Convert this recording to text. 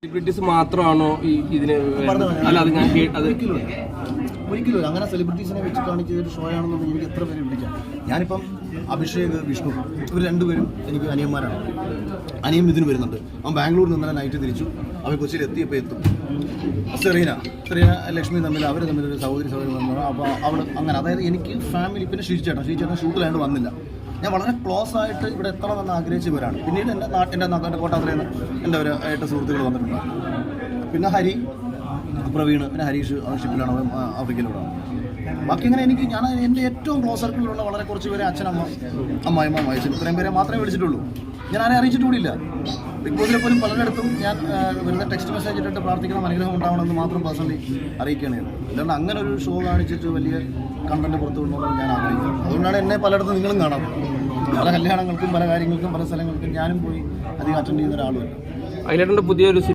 Celebrities മാത്രമാണോ ഈ ഇതിന് അല്ല അത് ഞാൻ ഒരിക്കലും അങ്ങനെ സെലിബ്രിറ്റീസിനെ വെച്ച് കാണിക്കുന്ന ഒരു ഷോ ആണെന്നുണ്ടെങ്കിൽ എനിക്ക് എത്ര പേര് വിളിക്കാം. ഞാനിപ്പം അഭിഷേക്, വിഷ്ണു ഇവർ രണ്ടുപേരും എനിക്ക് അനിയന്മാരാണ്. അനിയൻ ഇതിന് വരുന്നുണ്ട്. അവൻ ബാംഗ്ലൂരിൽ നിന്ന് നൈറ്റ് തിരിച്ചു. അവൻ കൊച്ചിയിൽ എത്തിയപ്പോൾ എത്തും. സെറീന ലക്ഷ്മി അവർ തമ്മിലൊരു സഹോദരി വന്നു. അപ്പോൾ അവൾ അങ്ങനെ, അതായത് എനിക്ക് ഫാമിലി, പിന്നെ ഷീചേട്ടൻ ഷൂട്ടിലായിട്ട് വന്നില്ല. ഞാൻ വളരെ ക്ലോസ് ആയിട്ട് ഇവിടെ എത്തണമെന്ന് ആഗ്രഹിച്ചവരാണ്. പിന്നീട് എൻ്റെ നാട്ടിൻ്റെ കോട്ടാത്രയിൽ എൻ്റെ ഒരു ഏട്ട സുഹൃത്തുക്കൾ വന്നിട്ടുണ്ട്. പിന്നെ ഹരി, പ്രവീൺ, പിന്നെ ഹരീഷ് ഷിപ്പിലാണ്, അവൻ ആഫ്രിക്കയിലൂടെയാണ്. ബാക്കി അങ്ങനെ ഞാൻ എൻ്റെ ഏറ്റവും ക്ലോസ് സർക്കിളിലുള്ള വളരെ കുറച്ച് പേരെ അച്ഛനമ്മ, അമ്മായിമ്മ, മഹേശൻ, ഇത്രയും പേരെ മാത്രമേ വിളിച്ചിട്ടുള്ളൂ. ഞാൻ ആരെ അറിയിച്ചിട്ടുകൂടിയില്ല. ബിഗ് ബോസിലെ പോലും പലയിടത്തും ഞാൻ വെറുതെ ടെക്സ്റ്റ് മെസ്സേജ് ഇട്ടിട്ട് പ്രാർത്ഥിക്കണം, അനുഗ്രഹം ഉണ്ടാവണമെന്ന് മാത്രം പേഴ്സണലി അറിയിക്കുകയാണ്. അതുകൊണ്ട് അങ്ങനെ ഒരു ഷോ കാണിച്ചിട്ട് വലിയ കണ്ടന്റ് പുറത്തു കൊണ്ടുപോകണം ഞാൻ ആഗ്രഹിക്കുന്നത്. അതുകൊണ്ടാണ് എന്നെ പലയിടത്തും നിങ്ങളും കാണാം. പല കല്യാണങ്ങൾക്കും പല കാര്യങ്ങൾക്കും പല സ്ഥലങ്ങൾക്കും ഞാനും പോയി അധികം അറ്റൻഡ് ചെയ്യുന്ന ഒരാളുമല്ല. അതിലായിട്ട് പുതിയൊരു